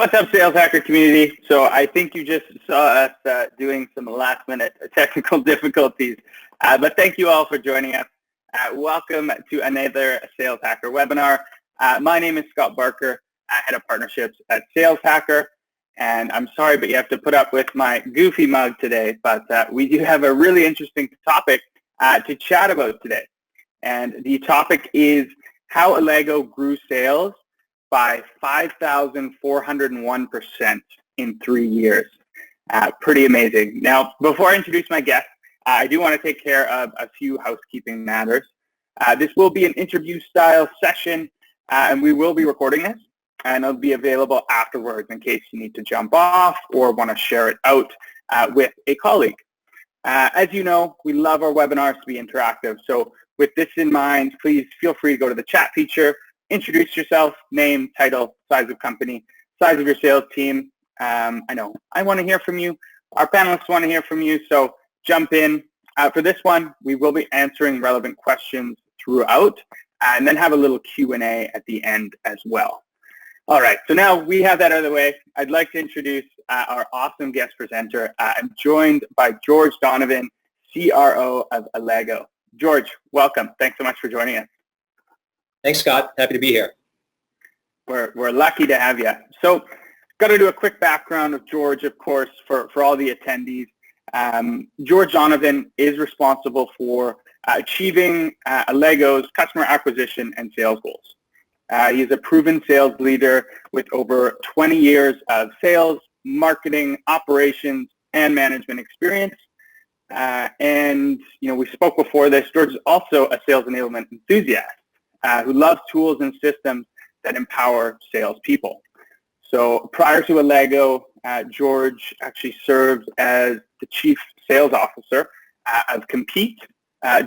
What's up, Sales Hacker community? So I think you just saw us doing some last-minute technical difficulties, but thank you all for joining us. Welcome to another Sales Hacker webinar. My name is Scott Barker, Head of Partnerships at Sales Hacker, and I'm sorry, but you have to put up with my goofy mug today, but we do have a really interesting topic to chat about today. And the topic is how Allego grew sales by 5,401% in 3 years. Pretty amazing. Now, before I introduce my guest, I do want to take care of a few housekeeping matters. This will be an interview-style session, and we will be recording this, and it'll be available afterwards in case you need to jump off or want to share it out with a colleague. As you know, we love our webinars to be interactive, so with this in mind, please feel free to go to the chat feature, introduce yourself, name, title, size of company, size of your sales team. I know I want to hear from you. Our panelists want to hear from you, so jump in. For this one, we will be answering relevant questions throughout and then have a little Q&A at the end as well. All right, so now we have that out of the way. I'd like to introduce our awesome guest presenter. I'm joined by George Donovan, CRO of Allego. George, welcome. Thanks so much for joining us. Thanks, Scott. Happy to be here. We're lucky to have you. So, got to do a quick background of George, of course, for all the attendees. George Donovan is responsible for achieving Allego's customer acquisition and sales goals. He is a proven sales leader with over 20 years of sales, marketing, operations, and management experience. And, you know, we spoke before this. George is also a sales enablement enthusiast who loves tools and systems that empower salespeople. So prior to Allego, George actually served as the Chief Sales Officer of Compete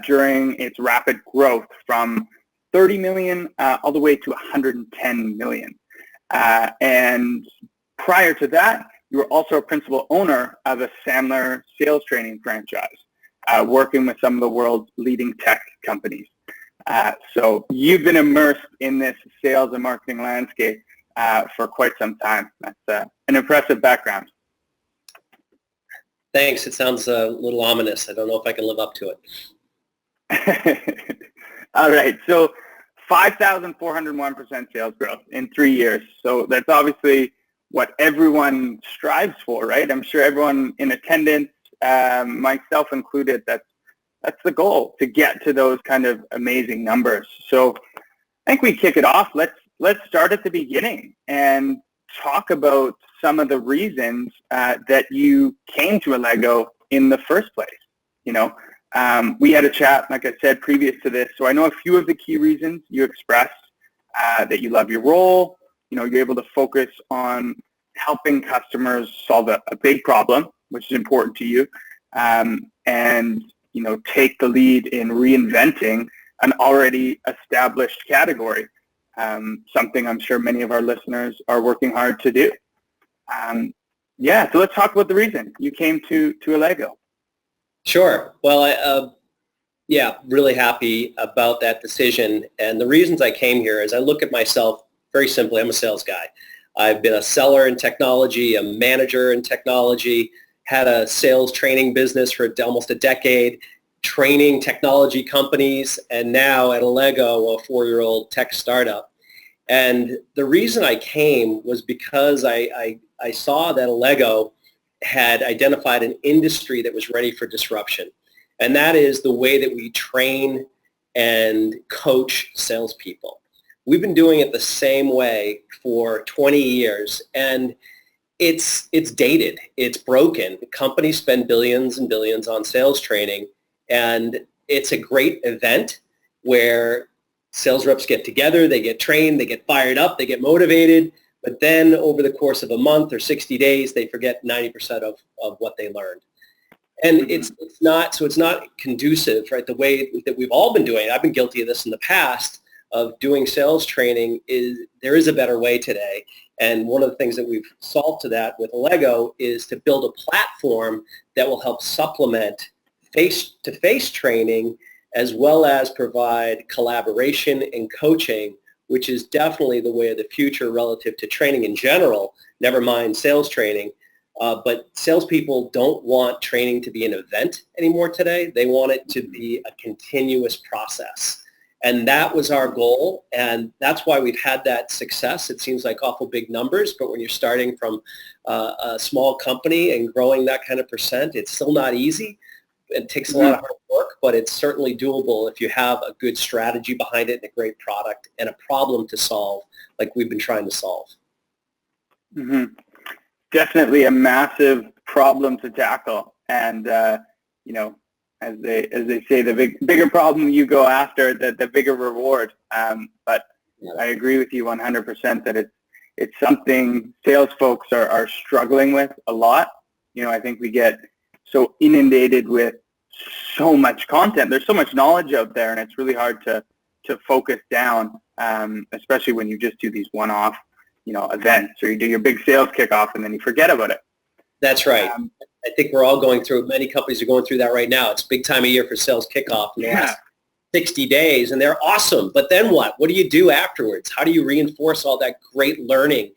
during its rapid growth from 30 million all the way to 110 million. And prior to that, you were also a principal owner of a Sandler sales training franchise, working with some of the world's leading tech companies. So you've been immersed in this sales and marketing landscape for quite some time. That's an impressive background. Thanks. It sounds a little ominous. I don't know if I can live up to it. All right. So 5,401% sales growth in 3 years. So that's obviously what everyone strives for, right? I'm sure everyone in attendance, myself included, that's the goal, to get to those kind of amazing numbers. So I think we kick it off. Let's start at the beginning and talk about some of the reasons that you came to Allego in the first place. You know, we had a chat, like I said, previous to this. So I know a few of the key reasons you expressed, that you love your role. You know, you're able to focus on helping customers solve a big problem, which is important to you, and, you know, take the lead in reinventing an already established category, something I'm sure many of our listeners are working hard to do. Yeah, so let's talk about the reason you came to Allego. Sure. Well, yeah, really happy about that decision. And the reasons I came here is I look at myself very simply. I'm a sales guy. I've been a seller in technology, a manager in technology, had a sales training business for almost a decade, training technology companies, and now at Allego, a 4-year-old tech startup. And the reason I came was because I saw that Allego had identified an industry that was ready for disruption. And that is the way that we train and coach salespeople. We've been doing it the same way for 20 years, and it's dated. It's broken. Companies spend billions and billions on sales training, and it's a great event where sales reps get together, they get trained, they get fired up, they get motivated, but then over the course of a month or 60 days, they forget 90% of what they learned. And it's not conducive, right? The way that we've all been doing it, I've been guilty of this in the past, of doing sales training, there is a better way today. And one of the things that we've solved to that with Allego is to build a platform that will help supplement face-to-face training as well as provide collaboration and coaching, which is definitely the way of the future relative to training in general, never mind sales training. But salespeople don't want training to be an event anymore today. They want it to be a continuous process. And that was our goal. And that's why we've had that success. It seems like awful big numbers, but when you're starting from a small company and growing that kind of percent, it's still not easy. It takes a lot of hard work, but it's certainly doable if you have a good strategy behind it and a great product and a problem to solve like we've been trying to solve. Mm-hmm. Definitely a massive problem to tackle. And, you know, as they say, the bigger problem you go after, the bigger reward. But I agree with you 100% that it's something sales folks are struggling with a lot. You know, I think we get so inundated with so much content. There's so much knowledge out there, and it's really hard to focus down, especially when you just do these one-off, you know, events, or you do your big sales kickoff and then you forget about it. That's right. I think we're all going through, many companies are going through that right now. It's a big time of year for sales kickoff in the last 60 days, and they're awesome. But then what? What do you do afterwards? How do you reinforce all that great learning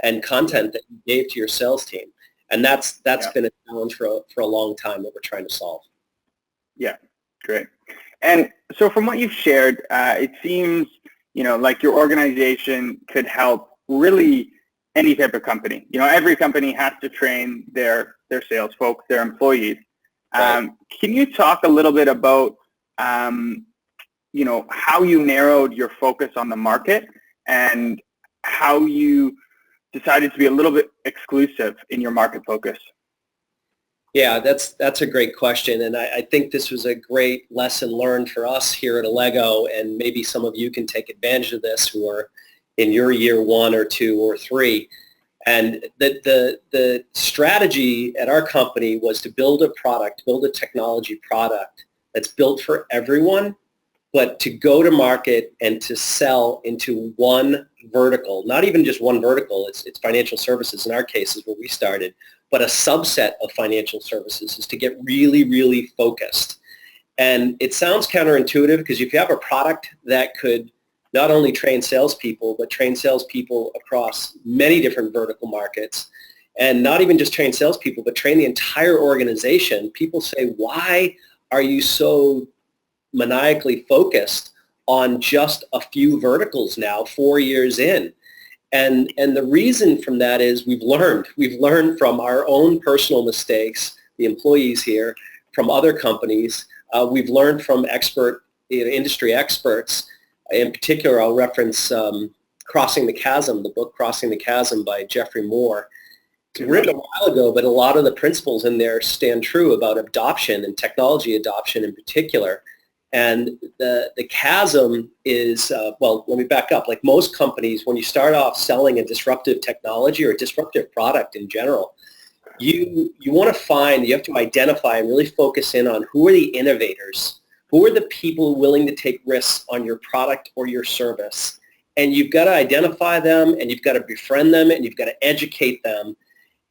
and content that you gave to your sales team? And that's been a challenge for a long time that we're trying to solve. Yeah, great. And so from what you've shared, it seems, you know, like your organization could help really any type of company. You know, every company has to train their sales folks, their employees. Right. Can you talk a little bit about, you know, how you narrowed your focus on the market and how you decided to be a little bit exclusive in your market focus? Yeah, that's a great question, and I think this was a great lesson learned for us here at Allego, and maybe some of you can take advantage of this who are in your year 1 or 2 or 3. And the strategy at our company was to build a technology product that's built for everyone, but to go to market and to sell into one vertical, not even just one vertical, it's financial services in our case is where we started, but a subset of financial services is to get really, really focused. And it sounds counterintuitive because if you have a product that could not only train salespeople, but train salespeople across many different vertical markets, and not even just train salespeople, but train the entire organization, people say, why are you so maniacally focused on just a few verticals now, 4 years in? And the reason from that is we've learned from our own personal mistakes, the employees here, from other companies. We've learned from industry experts. In particular, I'll reference Crossing the Chasm, the book Crossing the Chasm by Jeffrey Moore. It's written a while ago, but a lot of the principles in there stand true about adoption and technology adoption in particular. And the chasm is, well, let me back up. Like most companies, when you start off selling a disruptive technology or a disruptive product in general, you want to you have to identify and really focus in on who are the innovators, who are the people willing to take risks on your product or your service. And you've got to identify them, and you've got to befriend them, and you've got to educate them,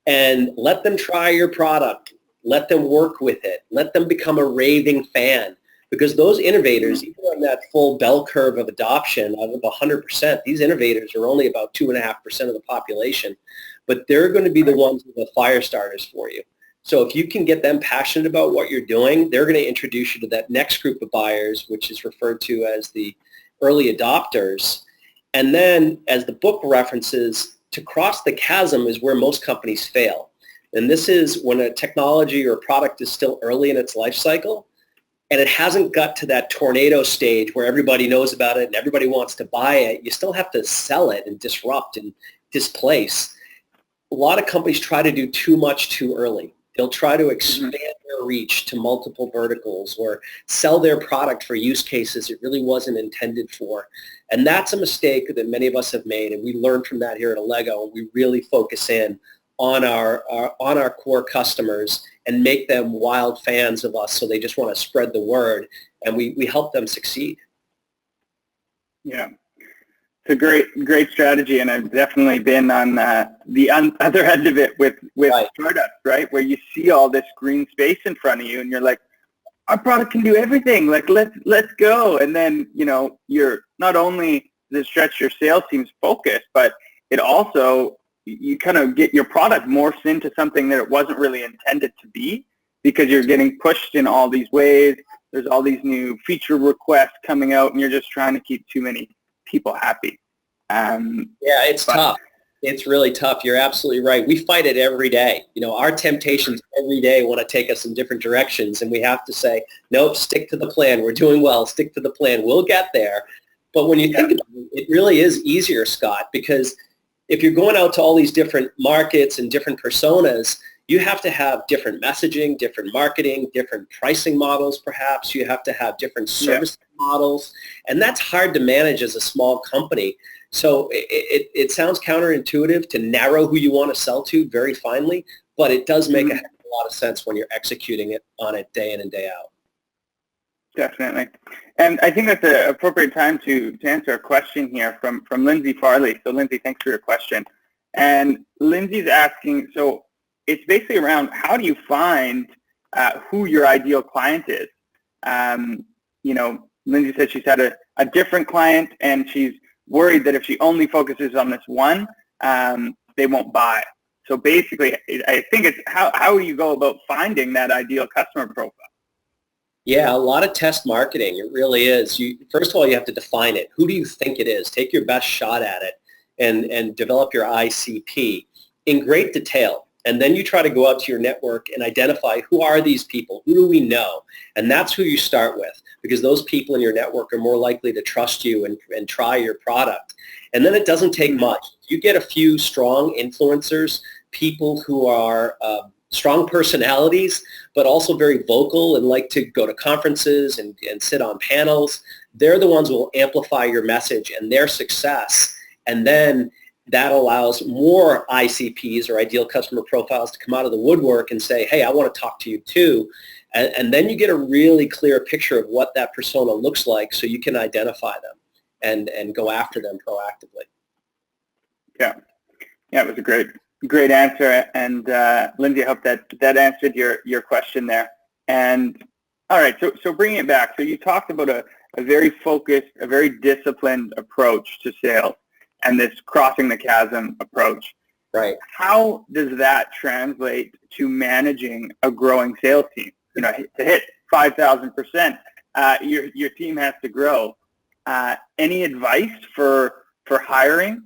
and let them try your product. Let them work with it. Let them become a raving fan. Because those innovators, even on that full bell curve of adoption of 100%, these innovators are only about 2.5% of the population, but they're going to be the ones with the fire starters for you. So if you can get them passionate about what you're doing, they're going to introduce you to that next group of buyers, which is referred to as the early adopters. And then, as the book references, to cross the chasm is where most companies fail. And this is when a technology or a product is still early in its life cycle, and it hasn't got to that tornado stage where everybody knows about it and everybody wants to buy it. You still have to sell it and disrupt and displace. A lot of companies try to do too much too early. They'll try to expand their reach to multiple verticals or sell their product for use cases it really wasn't intended for. And that's a mistake that many of us have made, and we learned from that here at Allego. We really focus in on our core customers and make them wild fans of us, so they just want to spread the word, and we help them succeed. Yeah. It's a great strategy, and I've definitely been on the other end of it with right. startups, right? Where you see all this green space in front of you, and you're like, our product can do everything. Like, let's go. And then, you know, you're not only does it stretch your sales team's focus, but it also you kind of get your product morphs into something that it wasn't really intended to be, because you're getting pushed in all these ways. There's all these new feature requests coming out, and you're just trying to keep too many people happy. Yeah, it's tough. It's really tough. You're absolutely right. We fight it every day. You know, our temptations every day want to take us in different directions, and we have to say, nope, stick to the plan. We're doing well. Stick to the plan. We'll get there. But when you think about it, it really is easier, Scott, because if you're going out to all these different markets and different personas, you have to have different messaging, different marketing, different pricing models, perhaps. You have to have different service models, and that's hard to manage as a small company. So it sounds counterintuitive to narrow who you want to sell to very finely, but it does make a lot of sense when you're executing on it day in and day out. Definitely. And I think that's the appropriate time to answer a question here from Lindsay Farley. So Lindsay, thanks for your question. And Lindsay's asking, so it's basically around how do you find who your ideal client is? You know, Lindsay said she's had a different client, and she's worried that if she only focuses on this one, they won't buy. So basically, I think it's how do you go about finding that ideal customer profile? Yeah, a lot of test marketing. It really is. First of all, you have to define it. Who do you think it is? Take your best shot at it and develop your ICP in great detail. And then you try to go out to your network and identify who are these people? Who do we know? And that's who you start with, because those people in your network are more likely to trust you and try your product. And then it doesn't take much. You get a few strong influencers, people who are strong personalities, but also very vocal and like to go to conferences and sit on panels. They're the ones who will amplify your message and their success. And then that allows more ICPs, or ideal customer profiles, to come out of the woodwork and say, hey, I want to talk to you too. And then you get a really clear picture of what that persona looks like, so you can identify them and go after them proactively. Yeah, it was a great answer. And Lindsay, I hope that answered your question there. And all right, so bringing it back. So you talked about a very focused, a very disciplined approach to sales, and this crossing the chasm approach. Right. How does that translate to managing a growing sales team? You know, to hit 5,000%, your team has to grow. Any advice for hiring,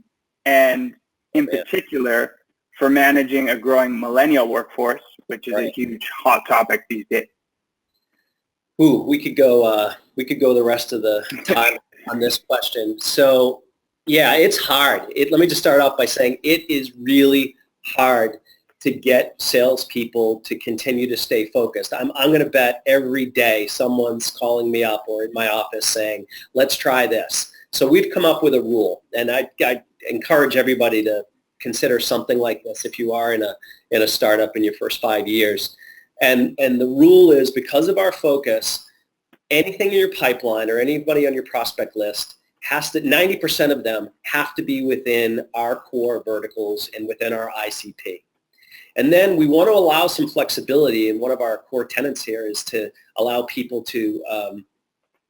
and in particular for managing a growing millennial workforce, which is a huge hot topic these days? Ooh, we could go the rest of the time on this question. So yeah, it's hard. Let me just start off by saying it is really hard to get salespeople to continue to stay focused. I'm going to bet every day someone's calling me up or in my office saying, let's try this. So we've come up with a rule, and I encourage everybody to consider something like this if you are in a startup in your first 5 years. And the rule is, because of our focus, anything in your pipeline or anybody on your prospect list 90% of them have to be within our core verticals and within our ICP. And then we want to allow some flexibility, and one of our core tenets here is to allow people to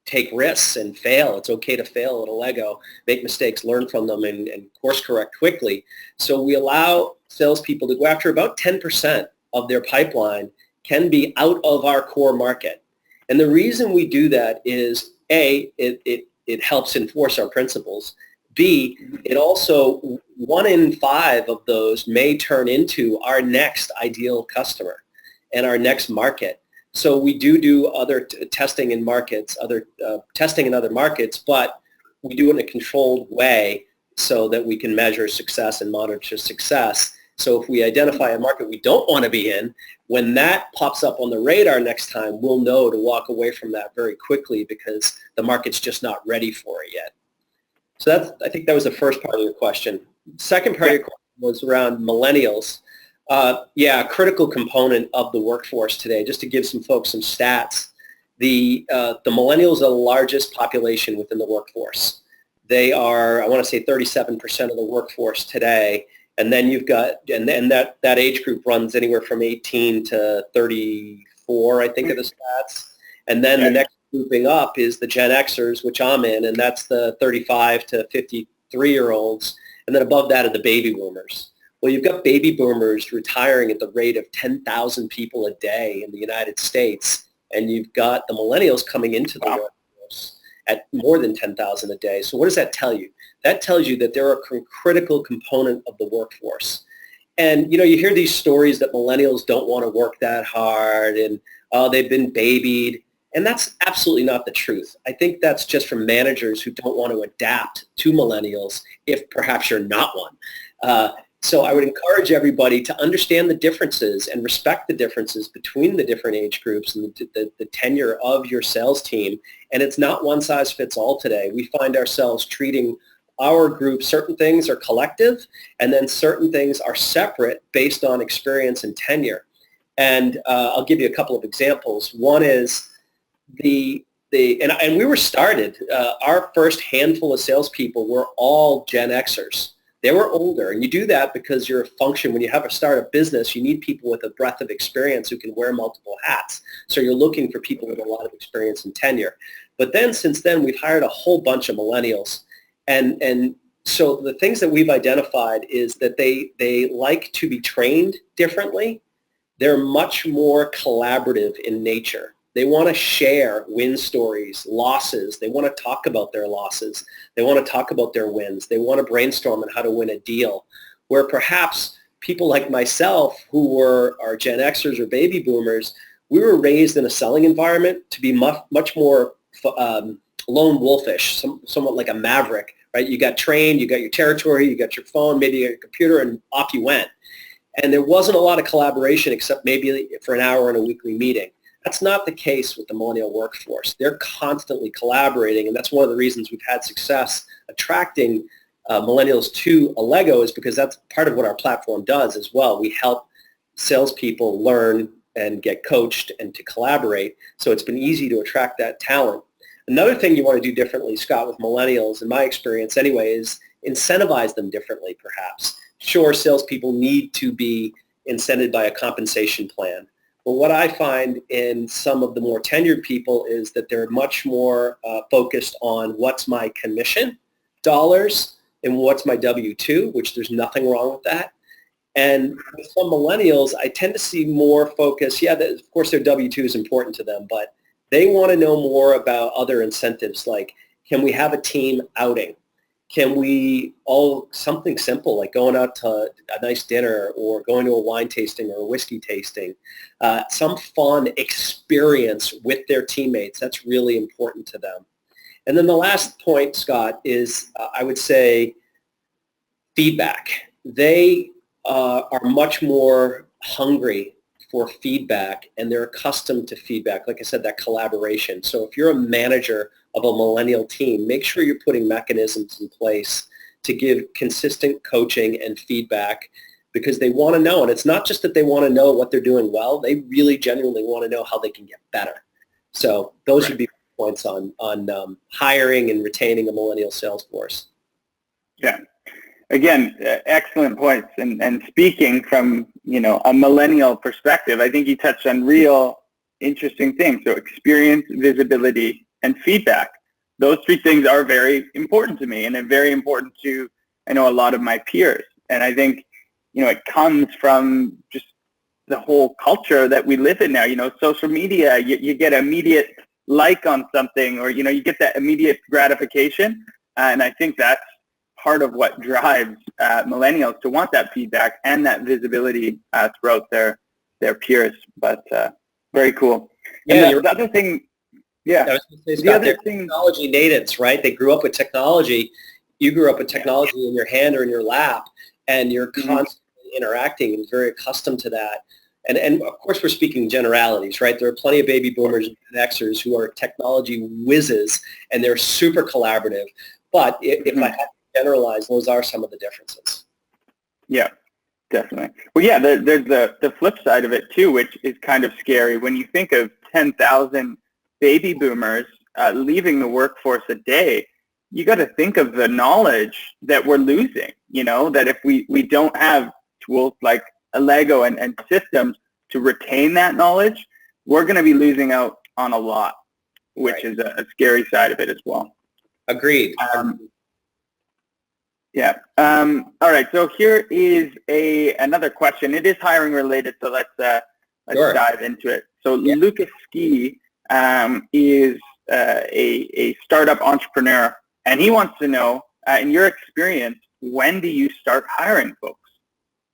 take risks and fail. It's okay to fail at Allego, make mistakes, learn from them, and course correct quickly. So we allow salespeople to go after about 10% of their pipeline can be out of our core market. And the reason we do that is, A, it helps enforce our principles. B, it also, 1 in 5 of those may turn into our next ideal customer and our next market. So we do other testing in markets, testing in other markets, but we do it in a controlled way so that we can measure success and monitor success. So if we identify a market we don't want to be in, when that pops up on the radar next time, we'll know to walk away from that very quickly, because the market's just not ready for it yet. So I think that was the first part of your question. Second part of your question was around millennials. A critical component of the workforce today. Just to give some folks some stats, the millennials are the largest population within the workforce. They are, I want to say, 37% of the workforce today. And then you've got, and that age group runs anywhere from 18 to 34, I think, of the stats. And then the next grouping up is the Gen Xers, which I'm in, and that's the 35 to 53-year-olds. And then above that are the baby boomers. Well, you've got baby boomers retiring at the rate of 10,000 people a day in the United States, and you've got the millennials coming into the workforce at more than 10,000 a day. So what does that tell you? That tells you that they're a critical component of the workforce. And, you hear these stories that millennials don't want to work that hard and, they've been babied. And that's absolutely not the truth. I think that's just from managers who don't want to adapt to millennials if perhaps you're not one. So I would encourage everybody to understand the differences and respect the differences between the different age groups and the tenure of your sales team. And it's not one size fits all today. We find ourselves treating our group, certain things are collective, and then certain things are separate based on experience and tenure. And I'll give you a couple of examples. One is and we were started, our first handful of salespeople were all Gen Xers. They were older, and you do that because you're a function. When you have a startup business, you need people with a breadth of experience who can wear multiple hats. So you're looking for people with a lot of experience and tenure. But then since then, we've hired a whole bunch of millennials. And so the things that we've identified is that they like to be trained differently. They're much more collaborative in nature. They want to share win stories, losses. They want to talk about their losses. They want to talk about their wins. They want to brainstorm on how to win a deal. Where perhaps people like myself, who are Gen Xers or baby boomers, we were raised in a selling environment to be much more lone wolfish, somewhat like a maverick, right? You got trained, you got your territory, you got your phone, maybe your computer, and off you went. And there wasn't a lot of collaboration except maybe for an hour in a weekly meeting. That's not the case with the millennial workforce. They're constantly collaborating, and that's one of the reasons we've had success attracting millennials to Allego, is because that's part of what our platform does as well. We help salespeople learn and get coached and to collaborate, so it's been easy to attract that talent. Another thing you want to do differently, Scott, with millennials, in my experience anyway, is incentivize them differently perhaps. Sure, salespeople need to be incented by a compensation plan. But what I find in some of the more tenured people is that they're much more focused on what's my commission dollars and what's my W-2, which there's nothing wrong with that. And with some millennials, I tend to see more focus. Yeah, of course, their W-2 is important to them, but they want to know more about other incentives, like, can we have a team outing? Can we something simple like going out to a nice dinner or going to a wine tasting or a whiskey tasting, some fun experience with their teammates. That's really important to them. And then the last point, Scott, is I would say feedback. They are much more hungry for feedback, and they're accustomed to feedback. Like I said, that collaboration. So if you're a manager of a millennial team, make sure you're putting mechanisms in place to give consistent coaching and feedback, because they want to know. And it's not just that they want to know what they're doing well. They really genuinely want to know how they can get better. So those would be points on hiring and retaining a millennial sales force. Yeah. Again, excellent points. And speaking from, a millennial perspective, I think you touched on real interesting things. So experience, visibility, and feedback. Those three things are very important to me, and they're very important to, I know, a lot of my peers. And I think, it comes from just the whole culture that we live in now. Social media, you get immediate like on something, or, you get that immediate gratification. And I think that's part of what drives millennials to want that feedback and that visibility throughout their peers. But very cool. Yeah, and the other thing, I was going to say, Scott, they're technology natives, right? They grew up with technology. You grew up with technology in your hand or in your lap, and you're constantly interacting and very accustomed to that. And of course, we're speaking generalities, right? There are plenty of baby boomers and Gen Xers who are technology whizzes, and they're super collaborative. But if I have to generalize, those are some of the differences. Yeah, definitely. Well, yeah, there's the flip side of it too, which is kind of scary. When you think of 10,000 baby boomers leaving the workforce a day, you got to think of the knowledge that we're losing, that if we don't have tools like Allego and systems to retain that knowledge, we're going to be losing out on a lot, which is a scary side of it as well. Agreed. Yeah. All right. So here is another question. It is hiring related, so let's Sure. dive into it. So Yeah. Lucas Ski is a startup entrepreneur, and he wants to know, in your experience, when do you start hiring folks?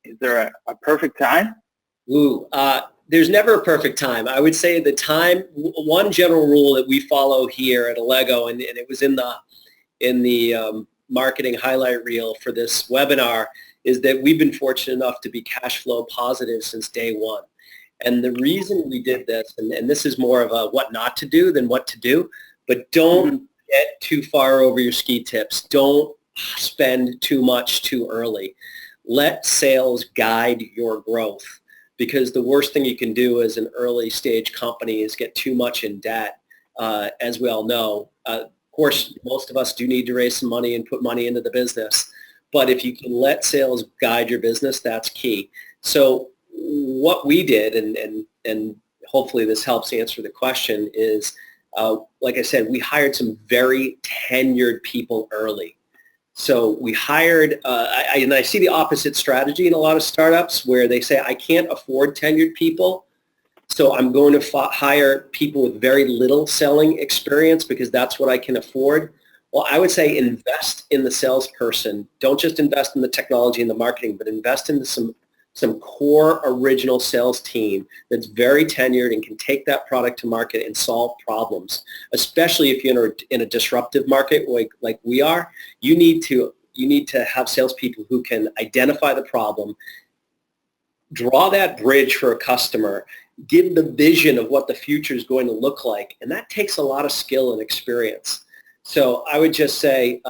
Is there a perfect time? There's never a perfect time. I would say the time, one general rule that we follow here at Allego, and it was in the marketing highlight reel for this webinar, is that we've been fortunate enough to be cash flow positive since day one. And the reason we did this, and this is more of a what not to do than what to do, but don't get too far over your ski tips. Don't spend too much too early. Let sales guide your growth, because the worst thing you can do as an early stage company is get too much in debt, as we all know. Of course, most of us do need to raise some money and put money into the business. But if you can let sales guide your business, that's key. So what we did, and hopefully this helps answer the question, is, like I said, we hired some very tenured people early. So we hired, and I see the opposite strategy in a lot of startups where they say, I can't afford tenured people, so I'm going to hire people with very little selling experience because that's what I can afford. Well, I would say invest in the salesperson. Don't just invest in the technology and the marketing, but invest in some core original sales team that's very tenured and can take that product to market and solve problems. Especially if you're in a disruptive market like we are, you need to have salespeople who can identify the problem, draw that bridge for a customer, give the vision of what the future is going to look like, and that takes a lot of skill and experience. So I would just say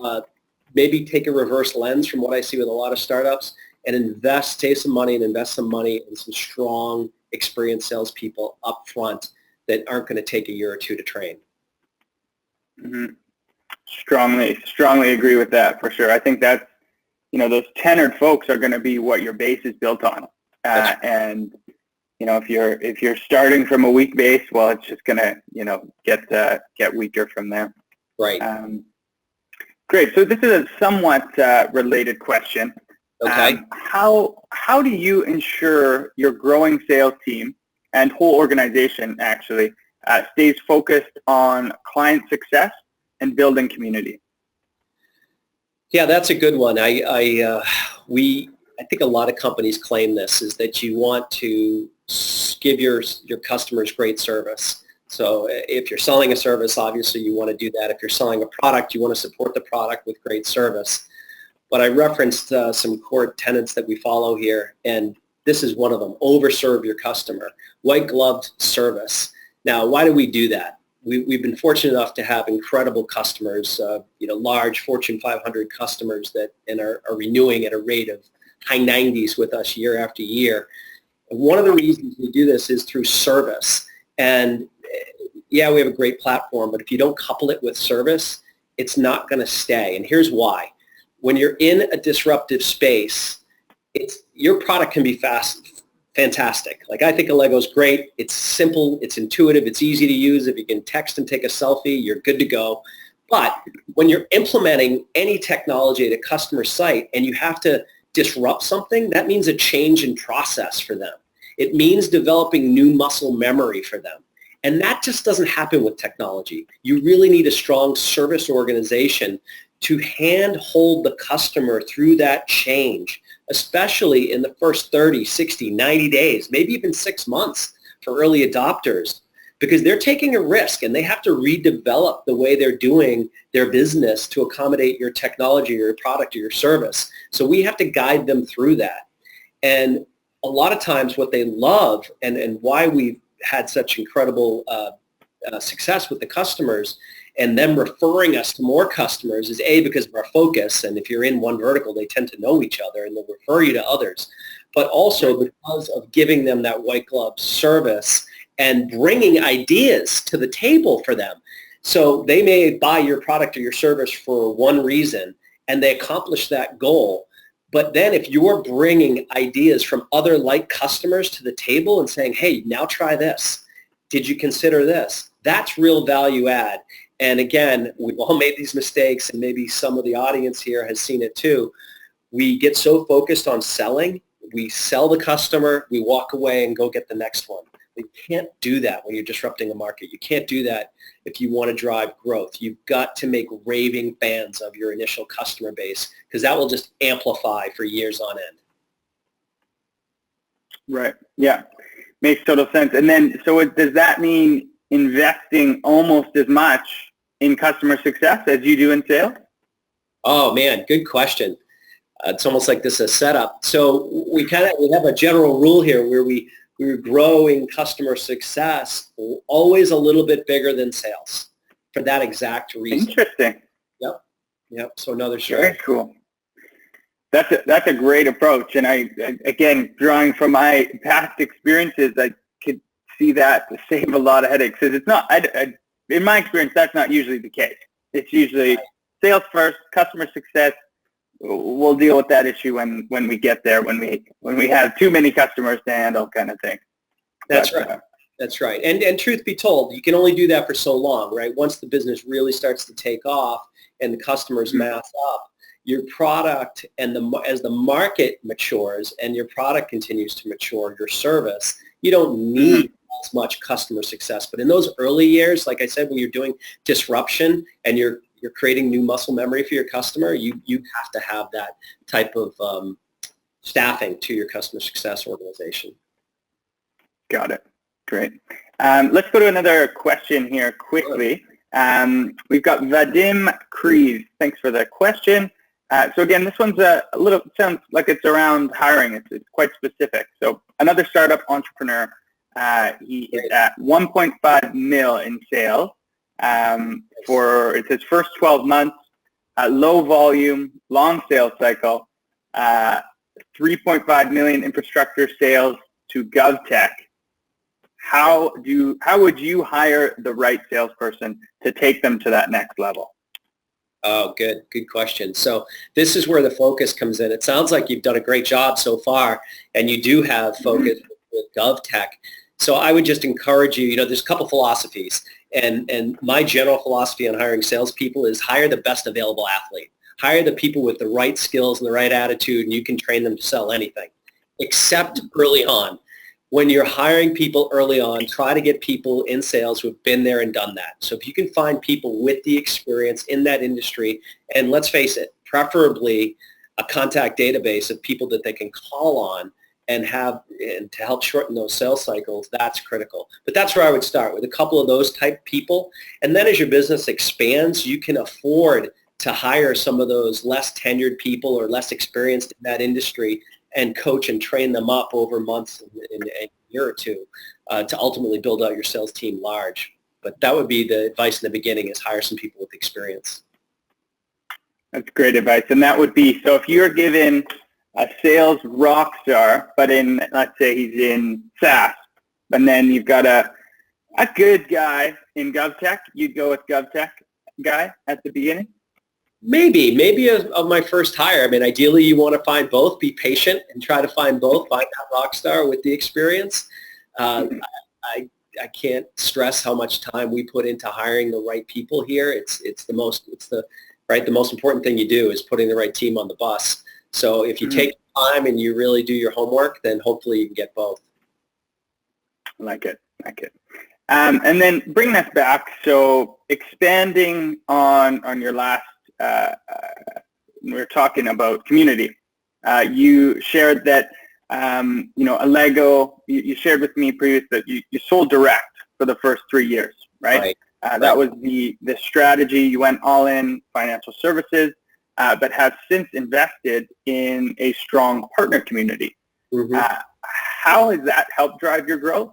maybe take a reverse lens from what I see with a lot of startups and save some money and invest some money in some strong, experienced salespeople up front that aren't going to take a year or two to train. Mm-hmm. Strongly agree with that, for sure. I think that's, those tenured folks are going to be what your base is built on. And if you're starting from a weak base, well, it's just going to get weaker from there. Right. Great. So this is a somewhat related question. Okay. How do you ensure your growing sales team and whole organization actually stays focused on client success and building community? Yeah, that's a good one. I think a lot of companies claim this, is that you want to give your customers great service. So if you're selling a service, obviously you want to do that. If you're selling a product, you want to support the product with great service. But I referenced some core tenets that we follow here, and this is one of them: overserve your customer, white-gloved service. Now, why do we do that? We've been fortunate enough to have incredible customers, large Fortune 500 customers that are renewing at a rate of high 90s with us year after year. And one of the reasons we do this is through service. And yeah, we have a great platform, but if you don't couple it with service, it's not going to stay. And here's why. When you're in a disruptive space, your product can be fantastic. Like, I think Allego is great. It's simple, it's intuitive, it's easy to use. If you can text and take a selfie, you're good to go. But when you're implementing any technology at a customer site and you have to disrupt something, that means a change in process for them. It means developing new muscle memory for them. And that just doesn't happen with technology. You really need a strong service organization to hand-hold the customer through that change, especially in the first 30, 60, 90 days, maybe even 6 months for early adopters, because they're taking a risk and they have to redevelop the way they're doing their business to accommodate your technology or your product or your service. So we have to guide them through that. And a lot of times what they love and why we've had such incredible success with the customers and them referring us to more customers is because of our focus. And if you're in one vertical, they tend to know each other and they'll refer you to others. But also because of giving them that white glove service and bringing ideas to the table for them. So they may buy your product or your service for one reason and they accomplish that goal. But then if you're bringing ideas from other like customers to the table and saying, hey, now try this. Did you consider this? That's real value add. And again, we've all made these mistakes, and maybe some of the audience here has seen it too. We get so focused on selling, we sell the customer, we walk away and go get the next one. You can't do that when you're disrupting a market. You can't do that if you want to drive growth. You've got to make raving fans of your initial customer base, because that will just amplify for years on end. Right. Yeah. Makes total sense. And then, so does that mean investing almost as much in customer success as you do in sales? Oh man, good question. It's almost like this is a setup. So we have a general rule here where we're growing customer success always a little bit bigger than sales for that exact reason. Interesting. Yep. So another Very cool. That's a great approach. And I again, drawing from my past experiences, I could see that to save a lot of headaches. Because it's not, in my experience, that's not usually the case. It's usually sales first, customer success. We'll deal with that issue when we get there, when we have too many customers to handle, kind of thing. That's right. That's right. And truth be told, you can only do that for so long, right? Once the business really starts to take off and the customers mass up, your product and as the market matures and your product continues to mature, your service, you don't need as much customer success. But in those early years, like I said, when you're doing disruption and you're creating new muscle memory for your customer, you have to have that type of staffing to your customer success organization. Got it. Great. Let's go to another question here quickly. We've got Vadim Krees. Thanks for the question. So again, this one's sounds like it's around hiring. It's quite specific. So another startup entrepreneur, he is at 1.5 mil in sales for it's his first 12 months, low volume, long sales cycle, 3.5 million infrastructure sales to GovTech. How would you hire the right salesperson to take them to that next level? Oh, good question. So this is where the focus comes in. It sounds like you've done a great job so far, and you do have focus with GovTech. So I would just encourage you, there's a couple philosophies, and my general philosophy on hiring salespeople is hire the best available athlete. Hire the people with the right skills and the right attitude, and you can train them to sell anything, except early on. When you're hiring people early on, try to get people in sales who have been there and done that. So if you can find people with the experience in that industry, and let's face it, preferably a contact database of people that they can call on and to help shorten those sales cycles, that's critical. But that's where I would start, with a couple of those type people. And then as your business expands, you can afford to hire some of those less tenured people or less experienced in that industry and coach and train them up over months and a year or two to ultimately build out your sales team large. But that would be the advice in the beginning, is hire some people with experience. That's great advice. And that would be, so if you're given a sales rock star, but let's say he's in SaaS, and then you've got a good guy in GovTech, you'd go with GovTech guy at the beginning? Maybe of my first hire. I mean, ideally you want to find both, be patient and try to find both, find that rock star with the experience. I can't stress how much time we put into hiring the right people here. The most important thing you do is putting the right team on the bus. So if you take time and you really do your homework, then hopefully you can get both. I like it. And then bringing us back, so expanding on your last, we were talking about community. You shared that, Allego, you shared with me previous that you sold direct for the first 3 years, right? That was the strategy. You went all in financial services, but have since invested in a strong partner community. How has that helped drive your growth?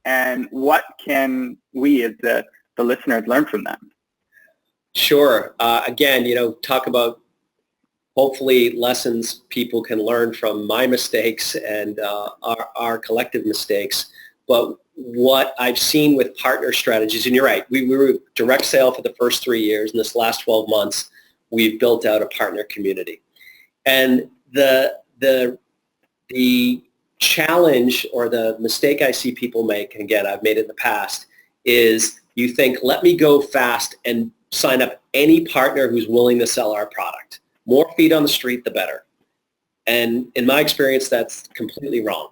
And what can we as the listeners learn from that? Sure. Again, talk about hopefully lessons people can learn from my mistakes and our collective mistakes. But what I've seen with partner strategies, and you're right, we were direct sale for the first 3 years. In this last 12 months, we've built out a partner community. And the challenge or the mistake I see people make, and again, I've made it in the past, is you think, let me go fast and sign up any partner who's willing to sell our product. More feet on the street, the better. And in my experience, that's completely wrong.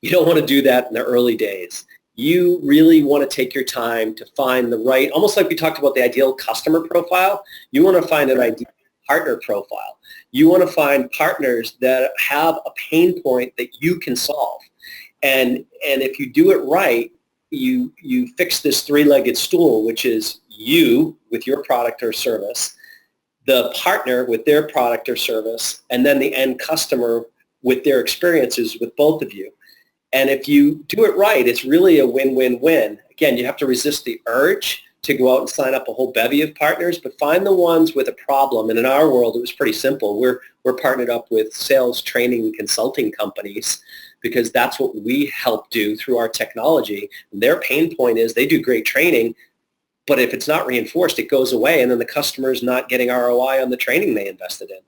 You don't want to do that in the early days. You really want to take your time to find the right, almost like we talked about the ideal customer profile, you want to find an ideal partner profile. You want to find partners that have a pain point that you can solve. And if you do it right, you fix this three-legged stool, which is you with your product or service, the partner with their product or service, and then the end customer with their experiences with both of you. And if you do it right, it's really a win-win-win. Again, you have to resist the urge to go out and sign up a whole bevy of partners, but find the ones with a problem. And in our world, it was pretty simple. We're partnered up with sales training and consulting companies because that's what we help do through our technology. And their pain point is they do great training, but if it's not reinforced, it goes away, and then the customer's not getting ROI on the training they invested in.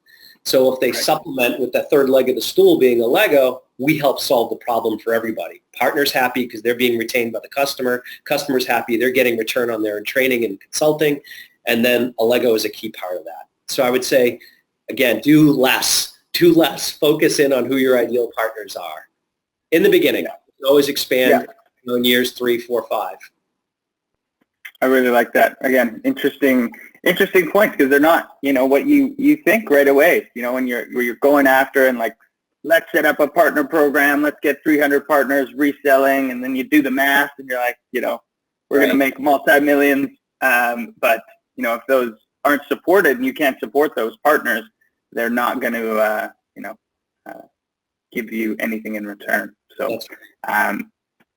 So if they supplement with that third leg of the stool being Allego, we help solve the problem for everybody. Partners happy because they're being retained by the customer. Customers happy, they're getting return on their training and consulting. And then Allego is a key part of that. So I would say, again, do less. Focus in on who your ideal partners are. In the beginning, always expand in years 3, 4, 5. I really like that. Again, interesting points, because they're not, what you think right away, when you're going after and like, let's set up a partner program, let's get 300 partners reselling, and then you do the math and you're like, we're going to make multi-millions. But, if those aren't supported and you can't support those partners, they're not going to, give you anything in return. So,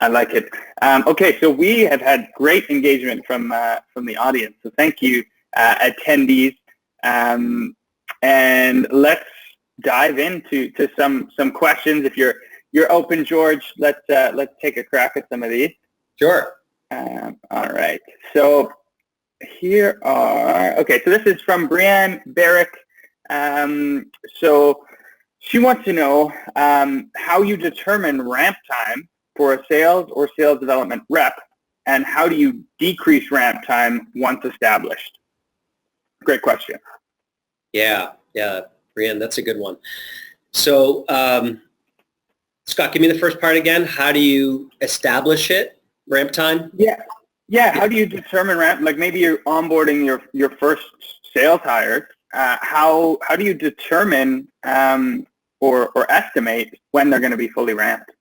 I like it. Okay, so we have had great engagement from the audience. So thank you, attendees. And let's dive into some questions. If you're open, George, let's take a crack at some of these. Sure. All right. So here are, okay, so this is from Brianne Barrick. So she wants to know how you determine ramp time for a sales or sales development rep, and how do you decrease ramp time once established? Great question. Yeah, Brianne, that's a good one. So, Scott, give me the first part again. How do you establish it, ramp time? Yeah. How do you determine ramp? Like maybe you're onboarding your first sales hires. How do you determine or estimate when they're going to be fully ramped?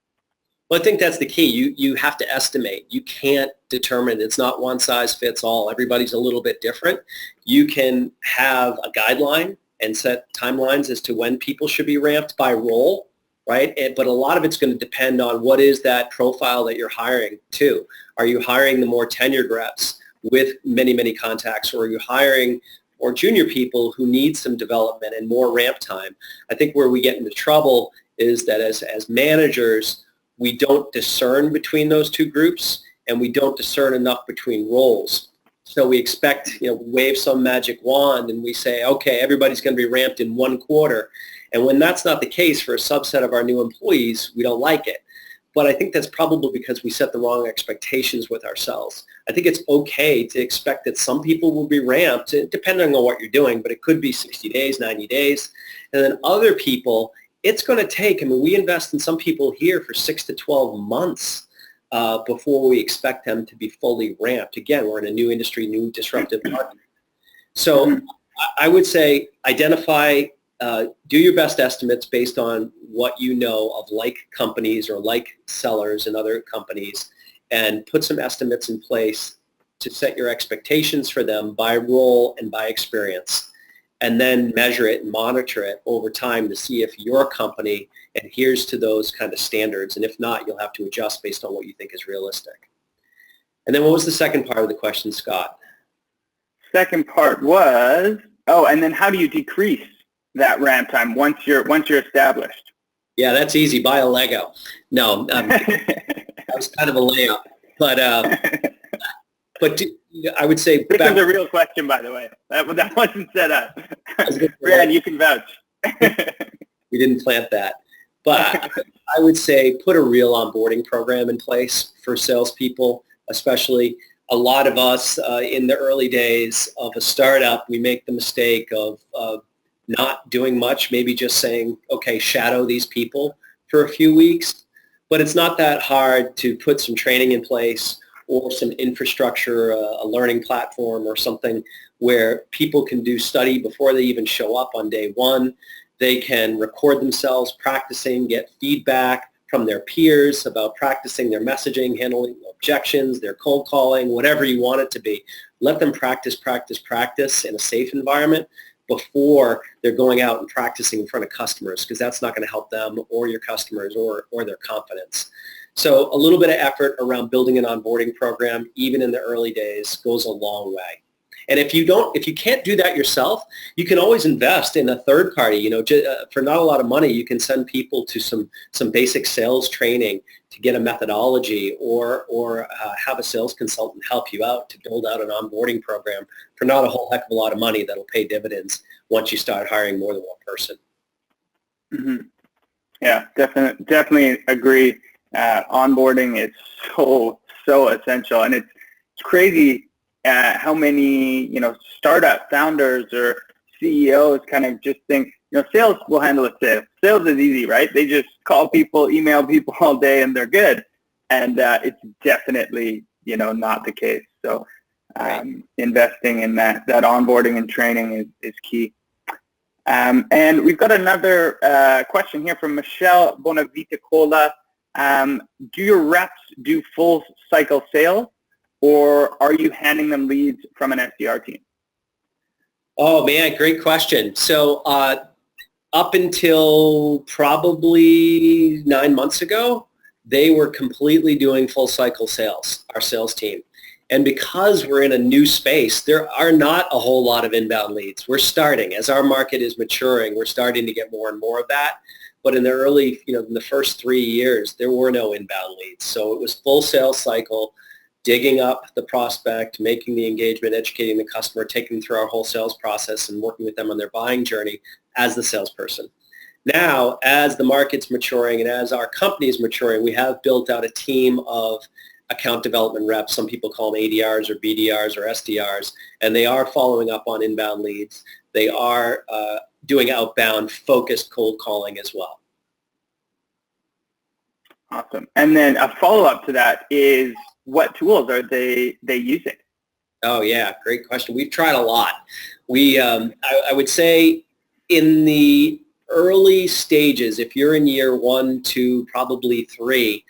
Well, I think that's the key. You have to estimate. You can't determine. It's not one size fits all. Everybody's a little bit different. You can have a guideline and set timelines as to when people should be ramped by role, right? But a lot of it's going to depend on what is that profile that you're hiring too. Are you hiring the more tenured reps with many, many contacts, or are you hiring more junior people who need some development and more ramp time? I think where we get into trouble is that as managers, we don't discern between those two groups, and we don't discern enough between roles. So we expect, wave some magic wand and we say, okay, everybody's going to be ramped in 1 quarter. And when that's not the case for a subset of our new employees, we don't like it. But I think that's probably because we set the wrong expectations with ourselves. I think it's okay to expect that some people will be ramped, depending on what you're doing, but it could be 60 days, 90 days. And then other people, it's going to take, we invest in some people here for 6 to 12 months before we expect them to be fully ramped. Again, we're in a new industry, new disruptive market. So I would say identify, do your best estimates based on what you know of like companies or like sellers in other companies, and put some estimates in place to set your expectations for them by role and by experience. And then measure it and monitor it over time to see if your company adheres to those kind of standards. And if not, you'll have to adjust based on what you think is realistic. And then what was the second part of the question, Scott? Second part was, and then how do you decrease that ramp time once you're established? Yeah, that's easy. Buy Allego. No, that was kind of a layup. But I would say... This is a real question, by the way. That wasn't set up. Brad, you can vouch. We didn't plant that. But I would say put a real onboarding program in place for salespeople, especially. a lot of us in the early days of a startup, we make the mistake of not doing much, maybe just saying, okay, shadow these people for a few weeks. But it's not that hard to put some training in place or some infrastructure, a learning platform or something where people can do study before they even show up on day one. They can record themselves practicing, get feedback from their peers about practicing their messaging, handling objections, their cold calling, whatever you want it to be. Let them practice in a safe environment before they're going out and practicing in front of customers, because that's not going to help them or your customers or their confidence. So a little bit of effort around building an onboarding program, even in the early days, goes a long way. And if you can't do that yourself, you can always invest in a third party. For not a lot of money, you can send people to some basic sales training to get a methodology, or have a sales consultant help you out to build out an onboarding program for not a whole heck of a lot of money that'll pay dividends once you start hiring more than one person. Mm-hmm. Yeah, definitely agree. Onboarding is so essential, and it's crazy how many startup founders or CEOs kind of just think sales will handle it. Sales is easy, right? They just call people, email people all day, and they're good. And it's definitely not the case. So investing in that onboarding and training is key. And we've got another question here from Michelle Bonavita-Cola. Do your reps do full cycle sales, or are you handing them leads from an SDR team? Oh man, great question. So up until probably 9 months ago, they were completely doing full cycle sales, our sales team. And because we're in a new space, there are not a whole lot of inbound leads. We're starting. As our market is maturing, we're starting to get more and more of that. But in the early, in the first 3 years, there were no inbound leads. So it was full sales cycle, digging up the prospect, making the engagement, educating the customer, taking them through our whole sales process, and working with them on their buying journey as the salesperson. Now, as the market's maturing and as our company is maturing, we have built out a team of account development reps. Some people call them ADRs or BDRs or SDRs, and they are following up on inbound leads. They are doing outbound focused cold calling as well. Awesome. And then a follow-up to that is, what tools are they using? Oh yeah, great question. We've tried a lot. I would say in the early stages, if you're in year 1, 2, probably 3,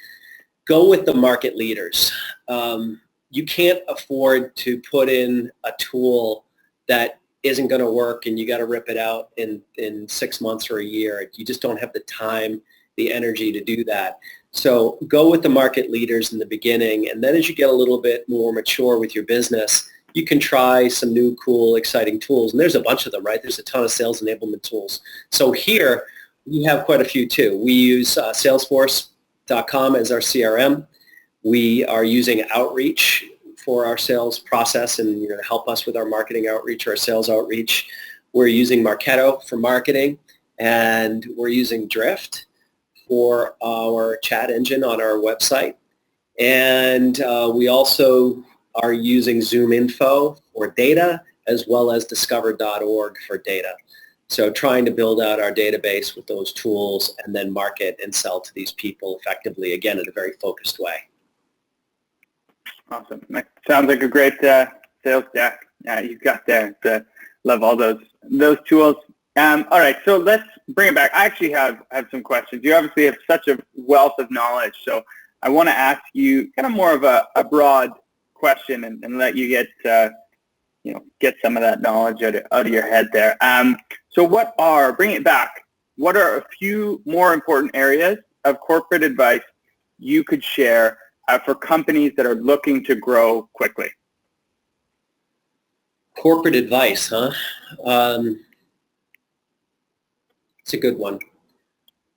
go with the market leaders. You can't afford to put in a tool that isn't going to work and you got to rip it out in 6 months or a year. You just don't have the time, the energy to do that. So go with the market leaders in the beginning, and then as you get a little bit more mature with your business, you can try some new, cool, exciting tools. And there's a bunch of them, right? There's a ton of sales enablement tools. So here, we have quite a few too. We use Salesforce.com as our CRM. We are using Outreach for our sales process and to help us with our marketing outreach, our sales outreach. We're using Marketo for marketing, and we're using Drift for our chat engine on our website. And we also are using ZoomInfo for data, as well as discover.org for data. So trying to build out our database with those tools and then market and sell to these people effectively, again, in a very focused way. Awesome. That sounds like a great sales deck you've got there. Love all those tools. All right, so let's bring it back. I actually have some questions. You obviously have such a wealth of knowledge, so I want to ask you kind of more of a broad question and let you get some of that knowledge out of your head there. So bring it back, what are a few more important areas of corporate advice you could share for companies that are looking to grow quickly? Corporate advice, huh? It's a good one.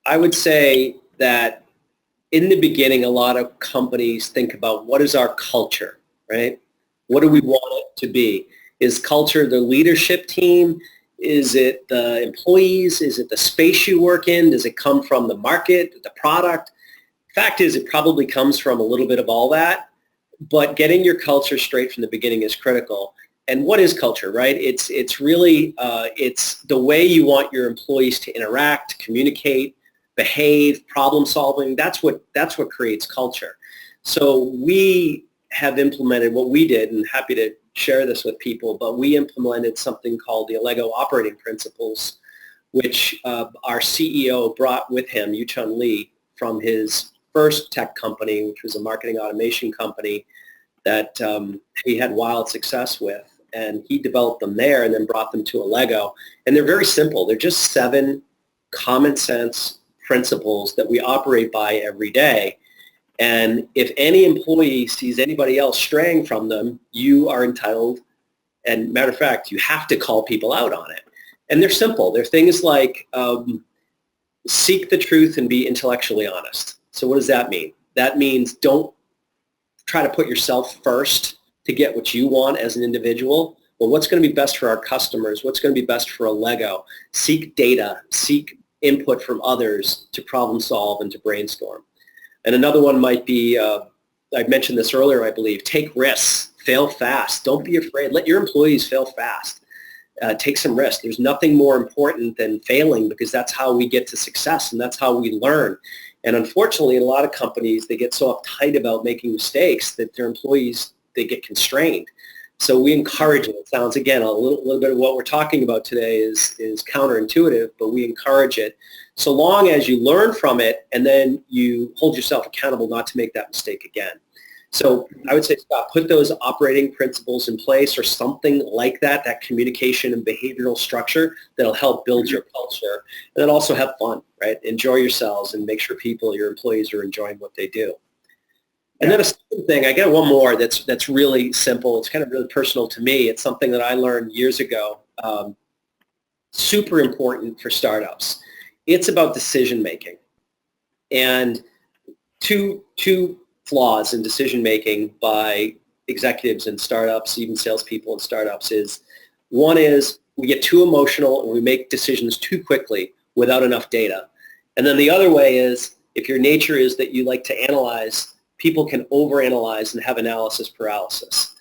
I would say that in the beginning, a lot of companies think about what is our culture, right? What do we want it to be? Is culture the leadership team? Is it the employees? Is it the space you work in? Does it come from the market, the product? Fact is, it probably comes from a little bit of all that. but getting your culture straight from the beginning is critical. And what is culture, right? It's really it's the way you want your employees to interact, communicate, behave, problem solving. That's what creates culture. So we have implemented what we did, and happy to share this with people, but we implemented something called the Allego operating principles, which our CEO brought with him, Yu-Chun Lee, from his first tech company, which was a marketing automation company that he had wild success with. And he developed them there and then brought them to Allego. And they're very simple. They're just 7 common sense principles that we operate by every day. And if any employee sees anybody else straying from them, you are entitled, and matter of fact, you have to call people out on it. And they're simple. They're things like seek the truth and be intellectually honest. So what does that mean? That means don't try to put yourself first to get what you want as an individual. Well, what's going to be best for our customers? What's going to be best for Allego? Seek data, seek input from others to problem solve and to brainstorm. And another one might be, I mentioned this earlier, I believe, take risks, fail fast. Don't be afraid. Let your employees fail fast. Take some risks. There's nothing more important than failing, because that's how we get to success and that's how we learn. And unfortunately, in a lot of companies, they get so uptight about making mistakes that their employees, they get constrained. So we encourage it. It sounds, again, a little bit of what we're talking about today is counterintuitive, but we encourage it so long as you learn from it and then you hold yourself accountable not to make that mistake again. So I would say, Scott, put those operating principles in place or something like that, that communication and behavioral structure that'll help build your culture. And then also have fun, right? Enjoy yourselves and make sure people, your employees, are enjoying what they do. And then a second thing, I got one more that's really simple. It's kind of really personal to me. It's something that I learned years ago. Super important for startups. It's about decision making. And two flaws in decision making by executives in startups, even salespeople in startups, is one is we get too emotional and we make decisions too quickly without enough data. And then the other way is, if your nature is that you like to analyze, people can overanalyze and have analysis paralysis.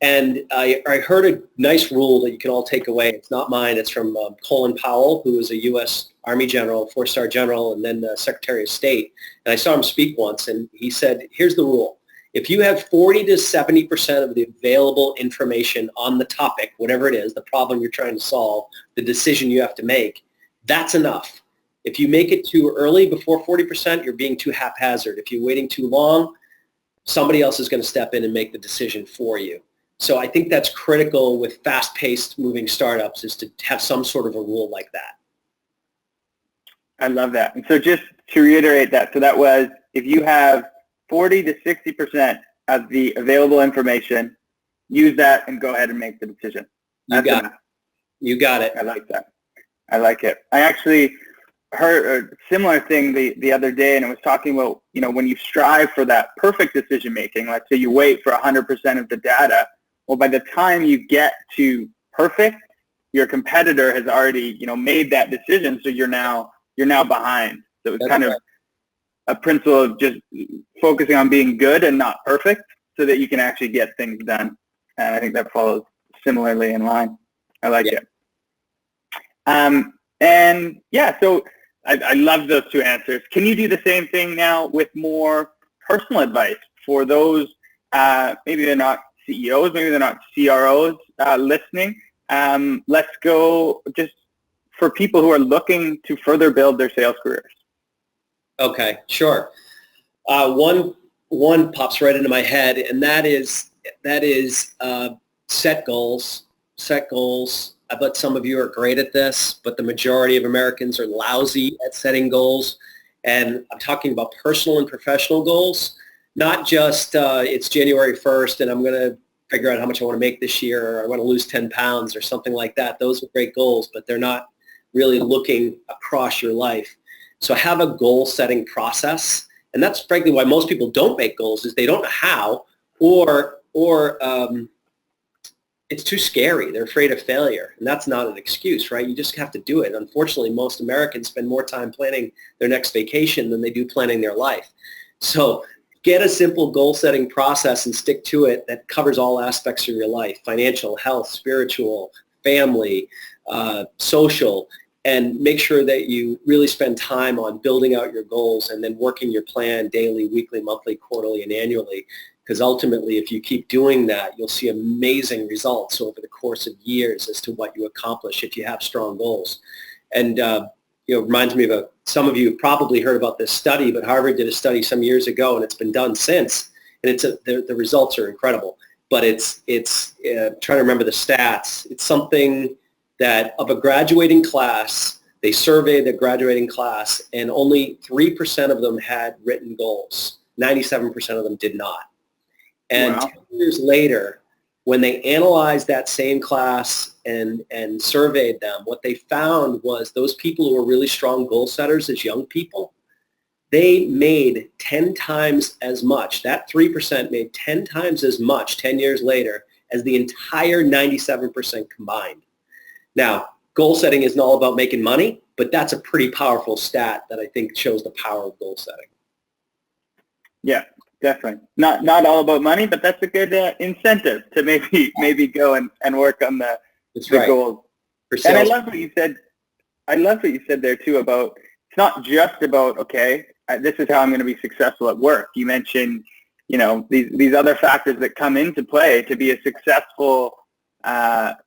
And I heard a nice rule that you can all take away. It's not mine. It's from Colin Powell, who was a U.S. Army general, 4-star general, and then Secretary of State. And I saw him speak once, and he said, here's the rule. If you have 40 to 70% of the available information on the topic, whatever it is, the problem you're trying to solve, the decision you have to make, that's enough. If you make it too early, before 40%, you're being too haphazard. If you're waiting too long, somebody else is going to step in and make the decision for you. So I think that's critical with fast-paced moving startups, is to have some sort of a rule like that. I love that. And so just to reiterate that, so that was, if you have 40 to 60% of the available information, use that and go ahead and make the decision. You got it. You got it. I like that. I like it. I actually heard a similar thing the other day, and it was talking about, when you strive for that perfect decision making, let's say you wait for 100% of the data, well, by the time you get to perfect, your competitor has already, made that decision, so you're now behind. So it's kind of a principle of just focusing on being good and not perfect, so that you can actually get things done. And I think that follows similarly in line. I like it. And yeah, so I love those two answers. Can you do the same thing now with more personal advice for those, maybe they're not CEOs, maybe they're not CROs listening? Let's go just for people who are looking to further build their sales careers. Okay, sure. One pops right into my head, and that is set goals. Set goals. I bet some of you are great at this, but the majority of Americans are lousy at setting goals. And I'm talking about personal and professional goals, not just it's January 1st and I'm going to figure out how much I want to make this year, or I want to lose 10 pounds or something like that. Those are great goals, but they're not really looking across your life. So have a goal setting process. And that's frankly why most people don't make goals, is they don't know how, or it's too scary. They're afraid of failure. And that's not an excuse, right? You just have to do it. Unfortunately, most Americans spend more time planning their next vacation than they do planning their life. So get a simple goal setting process and stick to it that covers all aspects of your life: financial, health, spiritual, family, social, and make sure that you really spend time on building out your goals and then working your plan daily, weekly, monthly, quarterly, and annually. Because ultimately, if you keep doing that, you'll see amazing results over the course of years as to what you accomplish if you have strong goals. And it reminds me of some of you have probably heard about this study, but Harvard did a study some years ago, and it's been done since, and the results are incredible. But it's trying to remember the stats. It's something that of a graduating class, they surveyed the graduating class, and only 3% of them had written goals. 97% of them did not. And Wow. 10 years later, when they analyzed that same class and surveyed them, what they found was those people who were really strong goal setters as young people, they made 10 times as much. That 3% made 10 times as much 10 years later as the entire 97% combined. Now, goal setting isn't all about making money, but that's a pretty powerful stat that I think shows the power of goal setting. Yeah, definitely. Not all about money, but that's a good incentive to maybe go and work on the Right. goals. And I love what you said. I love what you said there too about it's not just about, okay, this is how I'm going to be successful at work. You mentioned, these other factors that come into play to be a successful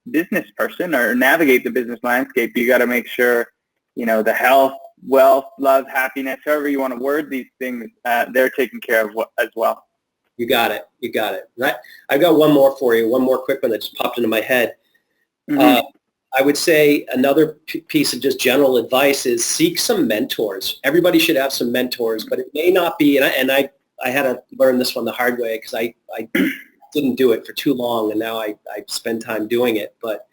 business person or navigate the business landscape. You got to make sure, the health, wealth, love, happiness, however you want to word these things, they're taken care of as well. You got it. I've got one more for you, one more quick one that just popped into my head. Mm-hmm. I would say another piece of just general advice is seek some mentors. Everybody should have some mentors, but it may not be, and I had to learn this one the hard way because I didn't do it for too long, and now I spend time doing it. But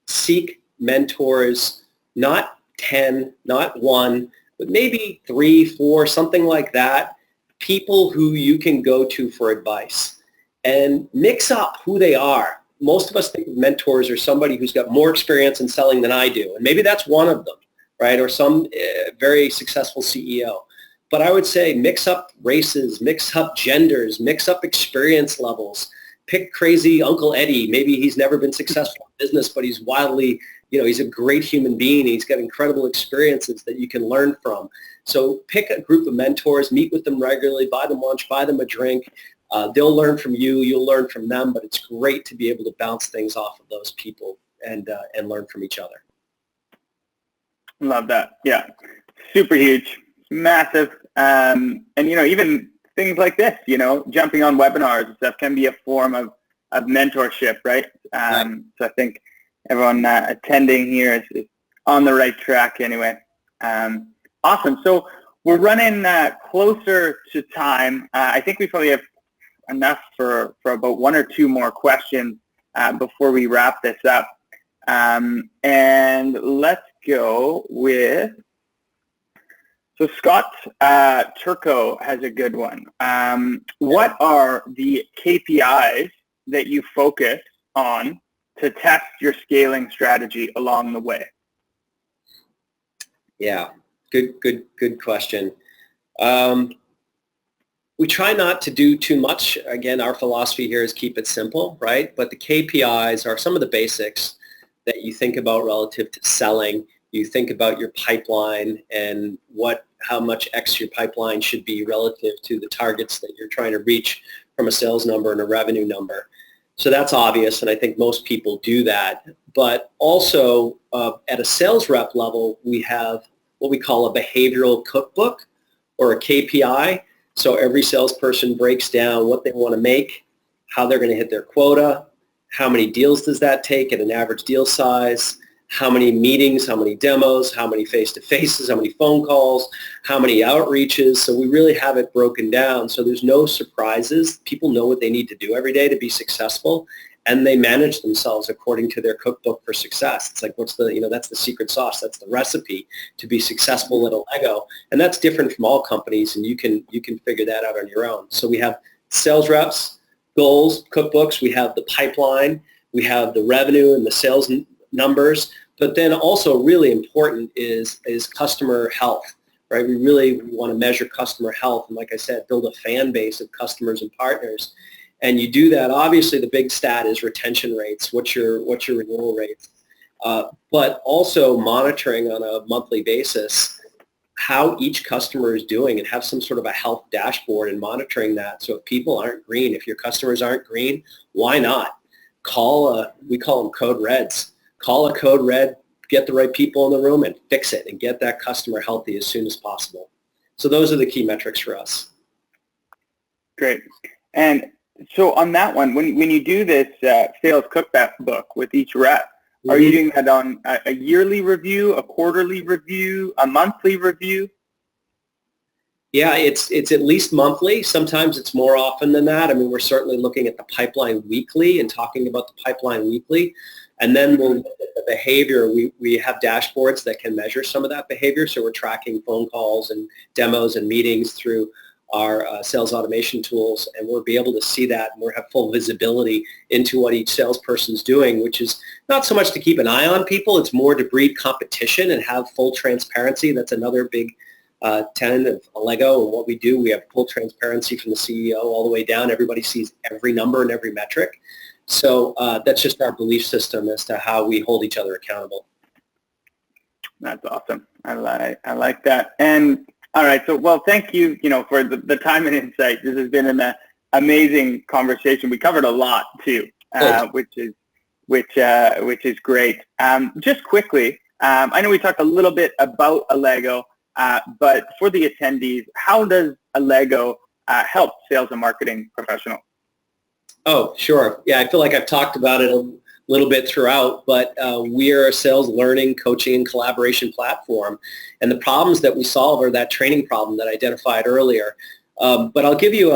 seek mentors, not 10, not one, but maybe 3, 4, something like that, people who you can go to for advice, and mix up who they are. Most of us think of mentors or somebody who's got more experience in selling than I do, and maybe that's one of them, right? Or some very successful CEO. But I would say mix up races, mix up genders, mix up experience levels. Pick crazy Uncle Eddie. Maybe he's never been successful in business, but he's wildly, he's a great human being. He's got incredible experiences that you can learn from. So pick a group of mentors, meet with them regularly, buy them lunch, buy them a drink. They'll learn from you, you'll learn from them, but it's great to be able to bounce things off of those people and learn from each other. Love that. Yeah. Super huge. Massive. And, even things like this, jumping on webinars and stuff can be a form of mentorship, right? Right. So I think everyone attending here is on the right track anyway. Awesome. So we're running closer to time. I think we probably have enough for about 1 or 2 more questions before we wrap this up. And let's go with, so Scott Turco has a good one. What are the KPIs that you focus on to test your scaling strategy along the way? Yeah, good question. We try not to do too much. Again, our philosophy here is keep it simple, right? But the KPIs are some of the basics that you think about relative to selling. You think about your pipeline and how much X your pipeline should be relative to the targets that you're trying to reach from a sales number and a revenue number. So that's obvious, and I think most people do that. But also at a sales rep level, we have what we call a behavioral cookbook or a KPI. So every salesperson breaks down what they want to make, how they're going to hit their quota, how many deals does that take at an average deal size, how many meetings, how many demos, how many face-to-faces, how many phone calls, how many outreaches. So we really have it broken down. So there's no surprises. People know what they need to do every day to be successful, and they manage themselves according to their cookbook for success. It's like, that's the secret sauce. That's the recipe to be successful at Allego. And that's different from all companies, and you can figure that out on your own. So we have sales reps, goals, cookbooks. We have the pipeline. We have the revenue and the sales numbers. But then also really important is customer health, right? We really want to measure customer health and, like I said, build a fan base of customers and partners. And you do that. Obviously, the big stat is retention rates. What's your renewal rates? But also monitoring on a monthly basis how each customer is doing and have some sort of a health dashboard and monitoring that. So if people aren't green, if your customers aren't green, why not? We call them code reds. Call a code red, get the right people in the room and fix it and get that customer healthy as soon as possible. So those are the key metrics for us. Great. And so on that one, when you do this sales cookbook with each rep, are you doing that on a yearly review, a quarterly review, a monthly review? Yeah, it's at least monthly. Sometimes it's more often than that. I mean, we're certainly looking at the pipeline weekly and talking about the pipeline weekly. And then we'll look at the behavior. We have dashboards that can measure some of that behavior. So we're tracking phone calls and demos and meetings through our sales automation tools, and we'll be able to see that, and we'll have full visibility into what each salesperson's doing, which is not so much to keep an eye on people, it's more to breed competition and have full transparency. That's another big tenet of Allego and what we do. We have full transparency from the CEO all the way down. Everybody sees every number and every metric. So that's just our belief system as to how we hold each other accountable. That's awesome. I like that. And all right. So, well, thank you, for the time and insight. This has been an amazing conversation. We covered a lot too, which is great. Just quickly, I know we talked a little bit about Allego, but for the attendees, how does Allego help sales and marketing professionals? Oh, sure. Yeah, I feel like I've talked about it a little bit throughout, but we are a sales learning, coaching, and collaboration platform. And the problems that we solve are that training problem that I identified earlier. But I'll give you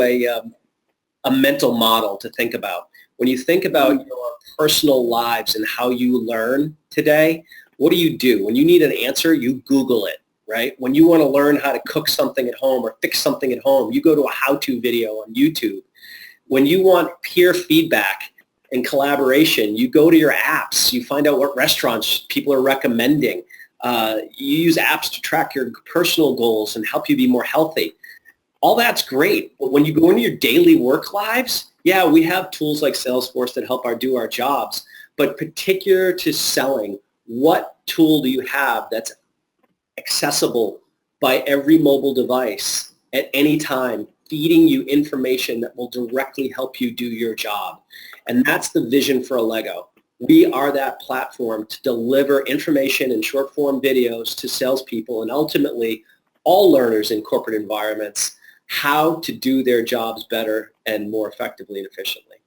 a mental model to think about. When you think about your personal lives and how you learn today, what do? When you need an answer, you Google it, right? When you want to learn how to cook something at home or fix something at home, you go to a how-to video on YouTube. When you want peer feedback and collaboration, you go to your apps, you find out what restaurants people are recommending. You use apps to track your personal goals and help you be more healthy. All that's great, but when you go into your daily work lives, yeah, we have tools like Salesforce that help do our jobs, but particular to selling, what tool do you have that's accessible by every mobile device at any time, feeding you information that will directly help you do your job? And that's the vision for Allego. We are that platform to deliver information in short form videos to salespeople and ultimately all learners in corporate environments how to do their jobs better and more effectively and efficiently.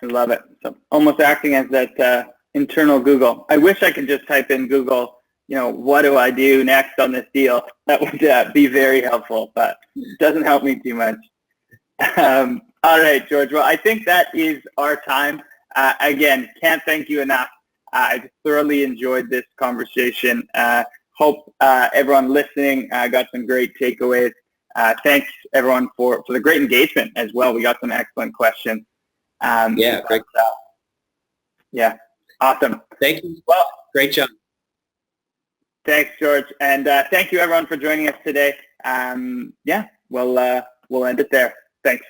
I love it. So almost acting as that internal Google. I wish I could just type in Google, what do I do next on this deal? That would be very helpful, but it doesn't help me too much. All right, George. Well, I think that is our time. Again, can't thank you enough. I thoroughly enjoyed this conversation. Hope everyone listening got some great takeaways. Thanks, everyone, for the great engagement as well. We got some excellent questions. Yeah, great. Yeah, awesome. Thank you. Well, great job. Thanks, George. And thank you, everyone, for joining us today. Yeah, we'll end it there. Thanks.